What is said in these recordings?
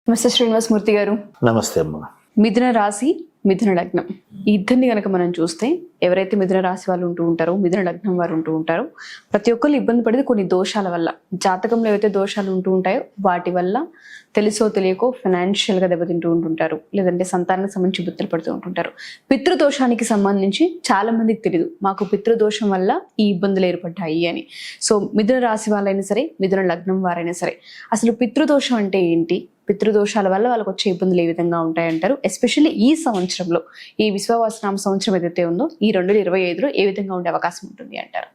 నమస్తే శ్రీనివాసమూర్తి గారు. నమస్తే అమ్మా. మిథున రాశి, మిథున లగ్నం ఈ ఇద్దరిని కనుక మనం చూస్తే, ఎవరైతే మిథున రాశి వాళ్ళు ఉంటూ ఉంటారో, మిథున లగ్నం వారు ఉంటూ ఉంటారో, ప్రతి ఒక్కరు ఇబ్బంది పడేది కొన్ని దోషాల వల్ల. జాతకంలో ఏవైతే దోషాలు ఉంటూ ఉంటాయో వాటి వల్ల తెలుసో తెలియకో ఫైనాన్షియల్ గా దెబ్బతింటూ ఉంటుంటారు, లేదంటే సంతానానికి సంబంధించి ఇబ్బందులు పడుతూ ఉంటుంటారు. పితృదోషానికి సంబంధించి చాలా మందికి తెలియదు, మాకు పితృదోషం వల్ల ఈ ఇబ్బందులు ఏర్పడ్డాయి అని. సో మిథున రాశి వాళ్ళైనా సరే, మిథున లగ్నం వారైనా సరే, అసలు పితృదోషం అంటే ఏంటి, పితృదోషాల వల్ల వాళ్ళకి వచ్చే ఇబ్బందులు ఏ విధంగా ఉంటాయంటారు? ఎస్పెషల్లీ ఈ సంవత్సరంలో, ఈ విశ్వవాసనామ సంవత్సరం ఏదైతే ఉందో, ఈ 2025లో ఏ విధంగా ఉండే అవకాశం ఉంటుంది అంటారు?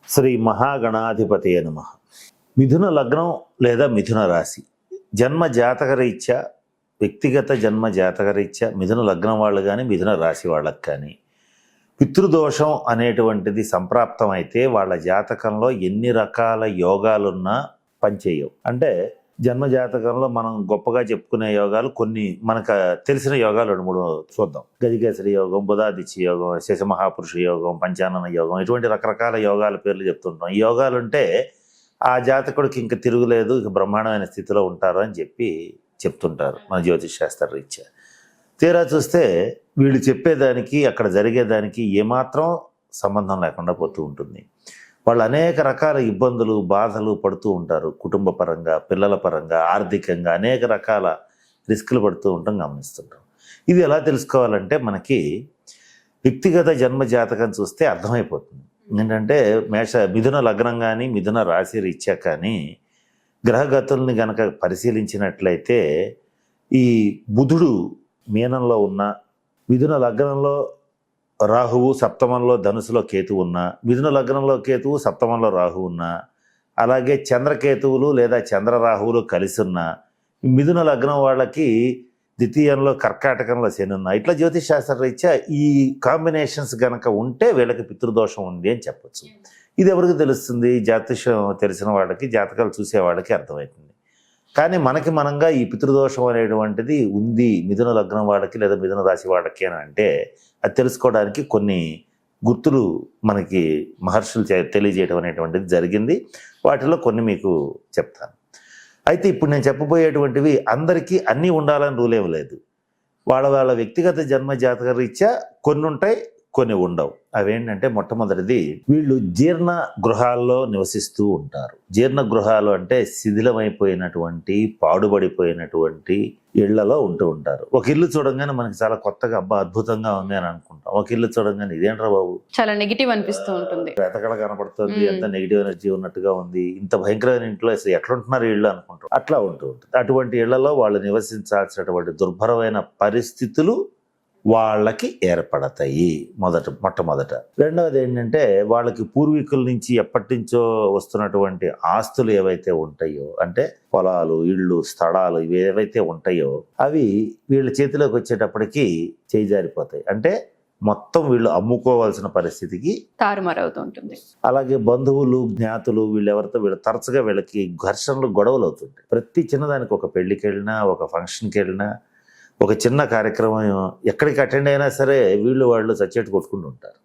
శ్రీ మహాగణాధిపతి నమః. మిథున లగ్నం లేదా మిథున రాశి జన్మ జాతకరీత్యా, వ్యక్తిగత జన్మ జాతకరీత్యా మిథున లగ్నం వాళ్ళు కానీ మిథున రాశి వాళ్ళకి కానీ పితృదోషం అనేటువంటిది సంప్రాప్తం అయితే వాళ్ళ జాతకంలో ఎన్ని రకాల యోగాలున్నా పనిచేయవు. అంటే జన్మ జాతకంలో మనం గొప్పగా చెప్పుకునే యోగాలు కొన్ని, మనకు తెలిసిన యోగాలు 2-3 చూద్దాం. గజకేసరి యోగం, బుధాదిత్య యోగం, శశమహాపురుష యోగం, పంచానన యోగం, ఇటువంటి రకరకాల యోగాల పేర్లు చెప్తుంటాం. ఈ యోగాలు ఉంటే ఆ జాతకుడికి ఇంక తిరుగులేదు, ఇక బ్రహ్మాండమైన స్థితిలో ఉంటారు అని చెప్తుంటారు మన జ్యోతిష్ శాస్త్ర రీత్యా. తీరా చూస్తే వీళ్ళు చెప్పేదానికి అక్కడ జరిగేదానికి ఏమాత్రం సంబంధం లేకుండా పోతూ ఉంటుంది. వాళ్ళు అనేక రకాల ఇబ్బందులు, బాధలు పడుతూ ఉంటారు. కుటుంబ పరంగా, పిల్లల పరంగా, ఆర్థికంగా అనేక రకాల రిస్కులు పడుతూ ఉంటాం, గమనిస్తుంటాం. ఇది ఎలా తెలుసుకోవాలంటే మనకి వ్యక్తిగత జన్మ జాతకం చూస్తే అర్థమైపోతుంది. ఏంటంటే మిథున లగ్నం కానీ మిథున రాశి రీత్యా కానీ గ్రహగతుల్ని గనక పరిశీలించినట్లయితే, ఈ బుధుడు మీనంలో ఉన్న, మిథున లగ్నంలో రాహువు, సప్తమంలో ధనుసులో కేతువు ఉన్న, మిథున లగ్నంలో కేతువు, సప్తమంలో రాహువు ఉన్న, అలాగే చంద్రకేతువులు లేదా చంద్రరాహువులు కలిసి ఉన్న, మిథున లగ్నం వాళ్ళకి ద్వితీయంలో కర్కాటకంలో శని ఉన్న, ఇట్లా జ్యోతిష్ శాస్త్ర రీత్యా ఈ కాంబినేషన్స్ గనక ఉంటే వీళ్ళకి పితృదోషం ఉంది అని చెప్పచ్చు. ఇది ఎవరికి తెలుస్తుంది? జ్యోతిషం తెలిసిన వాళ్ళకి, జాతకాలు చూసే వాళ్ళకి అర్థమవుతుంది. కానీ మనకి మనంగా ఈ పితృదోషం అనేటువంటిది ఉంది మిథున లగ్నం వాళ్ళకి లేదా మిథున రాశి వాళ్ళకి అని అంటే, అది తెలుసుకోవడానికి కొన్ని గుర్తులు మనకి మహర్షులు తెలియజేయడం అనేటువంటిది జరిగింది. వాటిలో కొన్ని మీకు చెప్తాను. అయితే ఇప్పుడు నేను చెప్పబోయేటువంటివి అందరికీ అన్నీ ఉండాలని రూల్ ఏమి లేదు. వాళ్ళ వాళ్ళ వ్యక్తిగత జన్మ జాతక రీత్యా కొన్ని ఉంటాయి, కొన్ని ఉండవు. అవేంటంటే, మొట్టమొదటిది, వీళ్ళు జీర్ణ గృహాల్లో నివసిస్తూ ఉంటారు. జీర్ణ గృహాలు అంటే శిథిలమైపోయినటువంటి, పాడుబడిపోయినటువంటి ఇళ్లలో ఉంటూ ఉంటారు. ఒక ఇల్లు చూడంగానే మనకి చాలా కొత్తగా, అబ్బా అద్భుతంగా ఉంది అని అనుకుంటాం. ఒక ఇల్లు చూడంగానే ఇదేంట్రా బాబు, చాలా నెగిటివ్ అనిపిస్తూ ఉంటుంది, ఎతకడ కనపడుతుంది, ఎంత నెగిటివ్ ఎనర్జీ ఉన్నట్టుగా ఉంది, ఇంత భయంకరమైన ఇంట్లో అసలు ఎట్లుంటున్నారు ఇళ్ళు అనుకుంటాం. అట్లా ఉంటూ ఉంటుంది. అటువంటి ఇళ్లలో వాళ్ళు నివసించాల్సినటువంటి దుర్భరమైన పరిస్థితులు వాళ్ళకి ఏర్పడతాయి. మొట్టమొదట. రెండవది ఏంటంటే, వాళ్ళకి పూర్వీకుల నుంచి ఎప్పటి నుంచో వస్తున్నటువంటి ఆస్తులు ఏవైతే ఉంటాయో, అంటే పొలాలు, ఇళ్ళు, స్థలాలు, ఇవి ఏవైతే ఉంటాయో అవి వీళ్ళ చేతిలోకి వచ్చేటప్పటికి చేజారిపోతాయి. అంటే మొత్తం వీళ్ళు అమ్ముకోవాల్సిన పరిస్థితికి తారుమారవుతూ ఉంటుంది. అలాగే బంధువులు, జ్ఞాతులు, వీళ్ళు తరచుగా వీళ్ళకి ఘర్షణలు, గొడవలు అవుతుంటాయి. ప్రతి చిన్నదానికి, ఒక పెళ్లికి వెళ్ళినా, ఒక ఫంక్షన్కి వెళ్ళినా, ఒక చిన్న కార్యక్రమం ఎక్కడికి అటెండ్ అయినా సరే వాళ్ళు చచ్చేట్టు కొట్టుకుంటూ ఉంటారు.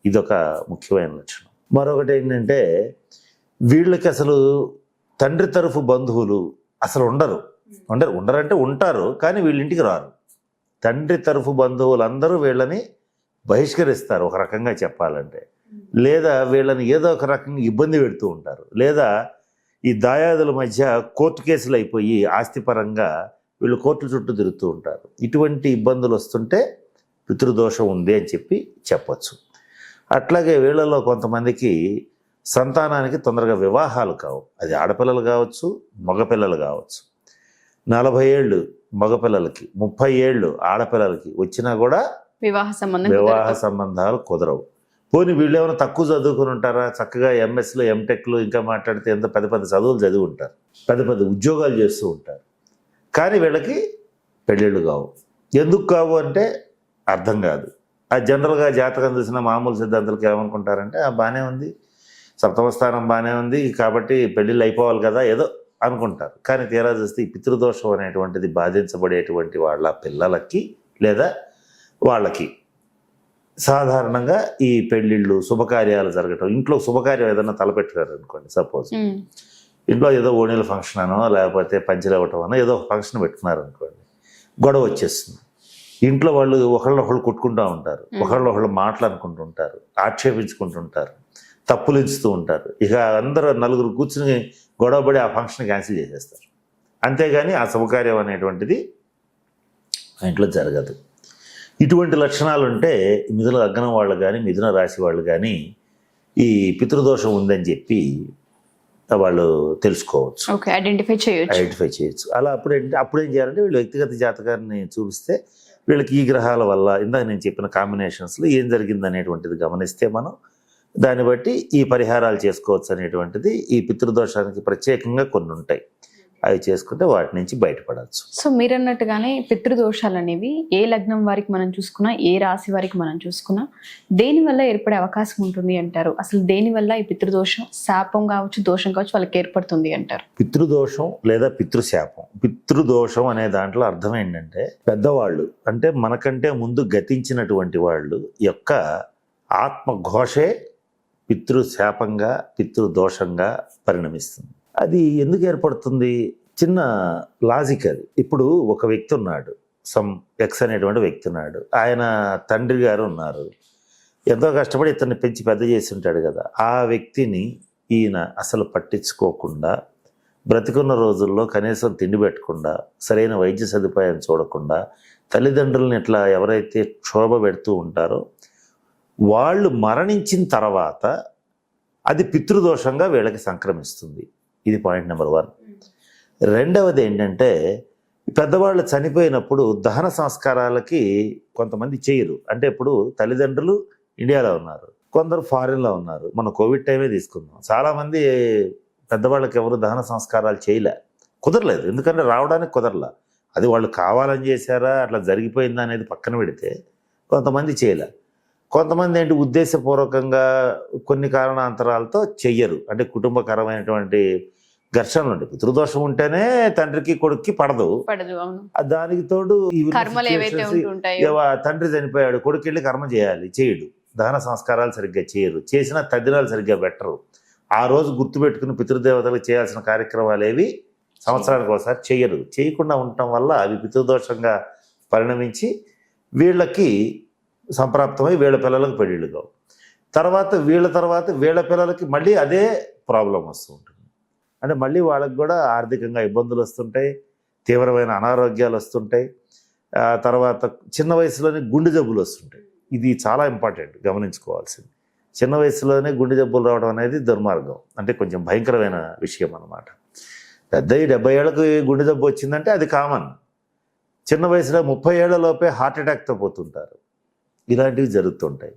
ఇదొక ముఖ్యమైన లక్షణం. మరొకటి ఏంటంటే, వీళ్ళకి అసలు తండ్రి తరఫు బంధువులు అసలు ఉండరంటే ఉంటారు, కానీ వీళ్ళింటికి రారు. తండ్రి తరఫు బంధువులందరూ వీళ్ళని బహిష్కరిస్తారు ఒక రకంగా చెప్పాలంటే, లేదా వీళ్ళని ఏదో ఒక రకంగా ఇబ్బంది పెడుతూ ఉంటారు, లేదా ఈ దాయాదుల మధ్య కోర్టు కేసులు అయిపోయి ఆస్తిపరంగా వీళ్ళు కోర్టుల చుట్టూ తిరుగుతూ ఉంటారు. ఇటువంటి ఇబ్బందులు వస్తుంటే పితృదోషం ఉంది అని చెప్పచ్చు. అట్లాగే వీళ్ళలో కొంతమందికి సంతానానికి తొందరగా వివాహాలు కావు. అది ఆడపిల్లలు కావచ్చు, మగపిల్లలు కావచ్చు. 40 ఏళ్ళు మగపిల్లలకి, 30 ఏళ్ళు ఆడపిల్లలకి వచ్చినా కూడా వివాహ సంబంధాలు కుదరవు. పోనీ వీళ్ళు ఏమైనా తక్కువ చదువుకుని ఉంటారా? చక్కగా ఎంఎస్లు, ఎంటెక్లు, ఇంకా మాట్లాడితే ఎంత పెద్ద పెద్ద చదువులు చదివి ఉంటారు, పెద్ద పెద్ద ఉద్యోగాలు చేస్తూ ఉంటారు, కానీ వీళ్ళకి పెళ్ళిళ్ళు కావు. ఎందుకు కావు అంటే అర్థం కాదు. ఆ జనరల్గా జాతకం చూసిన మామూలు సిద్ధాంతాలకు ఏమనుకుంటారంటే, బాగానే ఉంది, సప్తమ స్థానం బాగానే ఉంది కాబట్టి పెళ్ళిళ్ళు అయిపోవాలి కదా ఏదో అనుకుంటారు. కానీ తీరా చూస్తే ఈ పితృదోషం అనేటువంటిది బాధించబడేటువంటి వాళ్ళ పిల్లలకి లేదా వాళ్ళకి సాధారణంగా ఈ పెళ్ళిళ్ళు, శుభకార్యాలు జరగటం, ఇంట్లో శుభకార్యం ఏదైనా తలపెట్టారు అనుకోండి, సపోజ్ ఇంట్లో ఏదో ఓణీల ఫంక్షన్ అనో లేకపోతే పంచలు ఇవ్వటం అనో ఏదో ఒక ఫంక్షన్ పెట్టుకున్నారు అనుకోండి, గొడవ వచ్చేస్తుంది. ఇంట్లో వాళ్ళు ఒకళ్ళు కొట్టుకుంటూ ఉంటారు, ఒకళ్ళు మాట్లాడుకుంటూ ఉంటారు, ఆక్షేపించుకుంటుంటారు, తప్పులు ఇస్తూ ఉంటారు. ఇక అందరూ నలుగురు కూర్చుని గొడవపడి ఆ ఫంక్షన్ క్యాన్సిల్ చేసేస్తారు. అంతేగాని ఆ శుభకార్యం అనేటువంటిది ఆ ఇంట్లో జరగదు. ఇటువంటి లక్షణాలు ఉంటే మిథున లగ్నం వాళ్ళు కానీ మిథున రాశి వాళ్ళు కానీ ఈ పితృదోషం ఉందని చెప్పి వాళ్ళు తెలుసుకోవచ్చు, ఐడెంటిఫై చేయొచ్చు. అలా అప్పుడేం చేయాలంటే వీళ్ళు వ్యక్తిగత జాతకాన్ని చూపిస్తే వీళ్ళకి ఈ గ్రహాల వల్ల ఇందాక నేను చెప్పిన కాంబినేషన్స్లో ఏం జరిగింది అనేటువంటిది గమనిస్తే మనం దాన్ని బట్టి ఈ పరిహారాలు చేసుకోవచ్చు అనేటువంటిది ఈ పితృదోషానికి ప్రత్యేకంగా కొన్ని ఉంటాయి. అవి చేసుకుంటే వాటి నుంచి బయటపడవచ్చు. సో మీరు అన్నట్టుగానే పితృదోషాలు అనేవి ఏ లగ్నం వారికి మనం చూసుకున్నా, ఏ రాశి వారికి మనం చూసుకున్నా దేని వల్ల ఏర్పడే అవకాశం ఉంటుంది అంటారు? అసలు దేని వల్ల ఈ పితృదోషం, శాపం కావచ్చు, దోషం కావచ్చు వాళ్ళకి ఏర్పడుతుంది అంటారు? పితృదోషం లేదా పితృశాపం. పితృదోషం అనే దాంట్లో అర్థం ఏంటంటే పెద్దవాళ్ళు అంటే మనకంటే ముందు గతించినటువంటి వాళ్ళు యొక్క ఆత్మఘోషే పితృశాపంగా పితృదోషంగా పరిణమిస్తుంది. అది ఎందుకు ఏర్పడుతుంది? చిన్న లాజిక్ అది. ఇప్పుడు ఒక వ్యక్తి ఉన్నాడు, సమ్ ఎక్స్ అనేటువంటి వ్యక్తి ఉన్నాడు. ఆయన తండ్రి గారు ఉన్నారు, ఎంతో కష్టపడి ఇతన్ని పెంచి పెద్ద చేసి ఉంటాడు కదా. ఆ వ్యక్తిని ఈయన అసలు పట్టించుకోకుండా, బ్రతికున్న రోజుల్లో కనీసం తిండి పెట్టకుండా, సరైన వైద్య సదుపాయం చూడకుండా, తల్లిదండ్రులను ఇట్లా ఎవరైతే క్షోభ పెడుతూ ఉంటారో వాళ్ళు మరణించిన తర్వాత అది పితృదోషంగా వీళ్ళకి సంక్రమిస్తుంది. ఇది పాయింట్ నెంబర్ 1. రెండవది ఏంటంటే పెద్దవాళ్ళు చనిపోయినప్పుడు దహన సంస్కారాలకి కొంతమంది చేయరు. అంటే ఇప్పుడు తల్లిదండ్రులు ఇండియాలో ఉన్నారు, కొందరు ఫారిన్లో ఉన్నారు. మన కోవిడ్ టైమే తీసుకుందాం, చాలామంది పెద్దవాళ్ళకి ఎవరు దహన సంస్కారాలు కుదరలేదు. ఎందుకంటే రావడానికి కుదరలా. అది వాళ్ళు కావాలని చేశారా, అట్లా జరిగిపోయిందా అనేది పక్కన పెడితే కొంతమంది చేయలే. కొంతమంది ఏంటి ఉద్దేశపూర్వకంగా కొన్ని కారణాంతరాలతో చెయ్యరు. అంటే కుటుంబకరమైనటువంటి ఘర్షణలు ఉంటాయి. పితృదోషం ఉంటేనే తండ్రికి కొడుక్కి పడదు. దానికి తోడు తండ్రి చనిపోయాడు, కొడుకు వెళ్ళి కర్మ చేయడు, దహన సంస్కారాలు సరిగ్గా చేయరు, చేసిన తద్దినాలు సరిగ్గా పెట్టరు. ఆ రోజు గుర్తుపెట్టుకుని పితృదేవతలకు చేయాల్సిన కార్యక్రమాలు ఏవి సంవత్సరానికి ఒకసారి చేయకుండా ఉండటం వల్ల అవి పితృదోషంగా పరిణమించి వీళ్ళకి సంప్రాప్తమై వీళ్ళ పిల్లలకు పెళ్ళిళ్ళు కావు. తర్వాత వీళ్ళ పిల్లలకి మళ్ళీ అదే ప్రాబ్లం వస్తూ ఉంటుంది. అంటే మళ్ళీ వాళ్ళకి కూడా ఆర్థికంగా ఇబ్బందులు వస్తుంటాయి, తీవ్రమైన అనారోగ్యాలు వస్తుంటాయి. తర్వాత చిన్న వయసులోనే గుండె జబ్బులు వస్తుంటాయి. ఇది చాలా ఇంపార్టెంట్, గమనించుకోవాల్సింది. చిన్న వయసులోనే గుండె జబ్బులు రావడం అనేది దుర్మార్గం, అంటే కొంచెం భయంకరమైన విషయం అన్నమాట. 70 ఏళ్ళకి గుండె జబ్బు వచ్చిందంటే అది కామన్. చిన్న వయసులో 30 ఏళ్ల లోపే హార్ట్ అటాక్తో పోతుంటారు. ఇలాంటివి జరుగుతుంటాయి.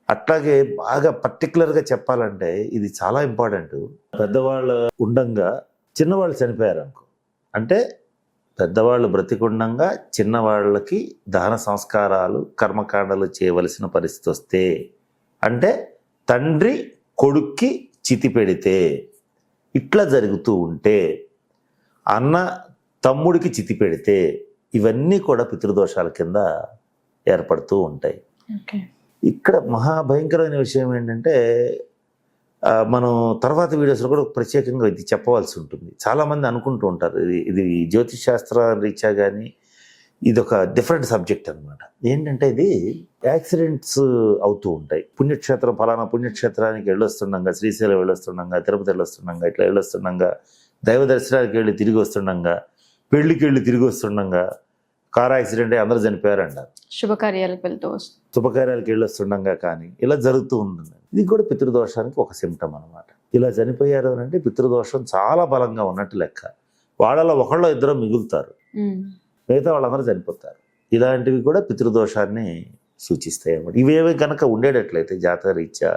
అట్లాగే బాగా పర్టికులర్గా చెప్పాలంటే ఇది చాలా ఇంపార్టెంట్. పెద్దవాళ్ళు ఉండంగా చిన్నవాళ్ళు చనిపోయారు అనుకో, అంటే పెద్దవాళ్ళు బ్రతికుండంగా చిన్నవాళ్ళకి దహన సంస్కారాలు కర్మకాండలు చేయవలసిన పరిస్థితి వస్తే, అంటే తండ్రి కొడుక్కి చితి పెడితే, ఇట్లా జరుగుతూ ఉంటే, అన్న తమ్ముడికి చితి పెడితే, ఇవన్నీ కూడా పితృదోషాల కింద ఏర్పడుతూ ఉంటాయి. ఇక్కడ మహాభయంకరమైన విషయం ఏంటంటే మనం తర్వాత వీడియోస్లో కూడా ప్రత్యేకంగా ఇది చెప్పవలసి ఉంటుంది. చాలామంది అనుకుంటూ ఉంటారు ఇది జ్యోతిష్ శాస్త్ర రీత్యా కానీ ఇది ఒక డిఫరెంట్ సబ్జెక్ట్ అనమాట. ఏంటంటే ఇది యాక్సిడెంట్స్ అవుతూ ఉంటాయి. పుణ్యక్షేత్రం, ఫలానా పుణ్యక్షేత్రానికి వెళ్ళొస్తుండగా, శ్రీశైలం వెళ్ళొస్తుండగా, తిరుపతి వెళ్ళొస్తుండగా, ఇట్లా వెళ్ళొస్తుండగా, దైవ దర్శనానికి వెళ్ళి తిరిగి వస్తుండగా, పెళ్లికి వెళ్ళి తిరిగి వస్తుండగా కార్ యాక్సిడెంట్ అయ్యి అందరూ చనిపోయారంటారు. శుభకార్యాలకు వెళ్ళొస్తుండగా కానీ ఇలా జరుగుతూ ఉంటుంది. ఇది కూడా పితృదోషానికి ఒక సిమ్టమ్ అనమాట. ఇలా చనిపోయారు అని అంటే పితృదోషం చాలా బలంగా ఉన్నట్టు లెక్క. వాళ్ళలో ఒకళ్ళు ఇద్దరు మిగులుతారు, మిగతా వాళ్ళందరూ చనిపోతారు. ఇలాంటివి కూడా పితృదోషాన్ని సూచిస్తాయి అన్నమాట. ఇవేవి కనుక ఉండేటట్లయితే జాతక రీత్యా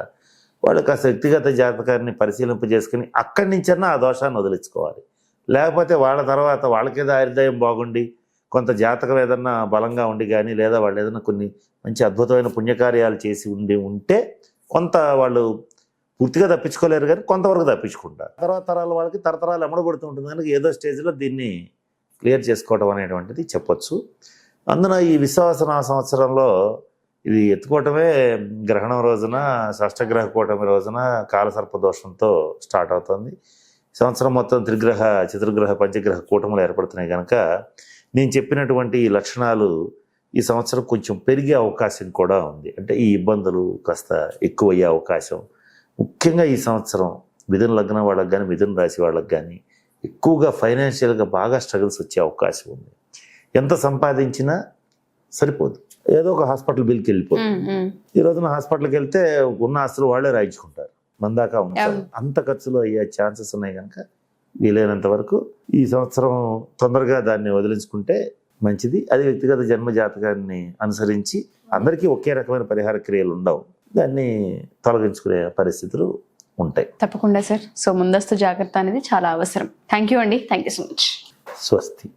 వాళ్ళు కాస్త వ్యక్తిగత జాతకాన్ని పరిశీలింపజేసుకుని అక్కడి నుంచన్నా ఆ దోషాన్ని వదిలించుకోవాలి. లేకపోతే వాళ్ళ తర్వాత వాళ్ళకేదో ఆయుర్దాయం బాగుండి కొంత జాతకం ఏదన్నా బలంగా ఉండి కానీ, లేదా వాళ్ళు ఏదైనా కొన్ని మంచి అద్భుతమైన పుణ్యకార్యాలు చేసి ఉంటే కొంత వాళ్ళు పూర్తిగా తప్పించుకోలేరు కానీ కొంతవరకు తప్పించుకుంటారు. తర్వాత తరాల వాళ్ళకి తరతరాలు ఎమ్మడబడుతూ ఉంటుంది కనుక ఏదో స్టేజ్లో దీన్ని క్లియర్ చేసుకోవడం అనేటువంటిది చెప్పొచ్చు. అందున ఈ విశ్వావసన సంవత్సరంలో ఇది ఎత్తుకోవటమే గ్రహణం రోజున, షష్టగ్రహ కూటమి రోజున కాలసర్ప దోషంతో స్టార్ట్ అవుతుంది. సంవత్సరం మొత్తం త్రిగ్రహ చతుర్గ్రహ పంచగ్రహ కూటములు ఏర్పడుతున్నాయి కనుక నేను చెప్పినటువంటి ఈ లక్షణాలు ఈ సంవత్సరం కొంచెం పెరిగే అవకాశం కూడా ఉంది. అంటే ఈ ఇబ్బందులు కాస్త ఎక్కువయ్యే అవకాశం, ముఖ్యంగా ఈ సంవత్సరం మిథున లగ్నం వాళ్ళకి కానీ మిథున రాశి వాళ్ళకి కానీ ఎక్కువగా ఫైనాన్షియల్గా బాగా స్ట్రగుల్స్ వచ్చే అవకాశం ఉంది. ఎంత సంపాదించినా సరిపోదు, ఏదో ఒక హాస్పిటల్ బిల్కి వెళ్ళిపోతుంది. ఈ రోజున హాస్పిటల్కి వెళ్తే ఉన్న ఆస్తులు వాళ్ళే రాయించుకుంటారు, మన దాకా ఉంటారు. అంత ఖర్చులు అయ్యే ఛాన్సెస్ ఉన్నాయి కనుక వీలైనంత వరకు ఈ సంవత్సరం తొందరగా దాన్ని వదిలించుకుంటే మంచిది. అది వ్యక్తిగత జన్మ జాతకాన్ని అనుసరించి అందరికీ ఒకే రకమైన పరిహార క్రియలు ఉండవు, దాన్ని తొలగించుకునే పరిస్థితులు ఉంటాయి. తప్పకుండా సార్. సో ముందస్తు జాగ్రత్త అనేది చాలా అవసరం. థ్యాంక్ యూ అండి. Thank you so much. స్వస్తి.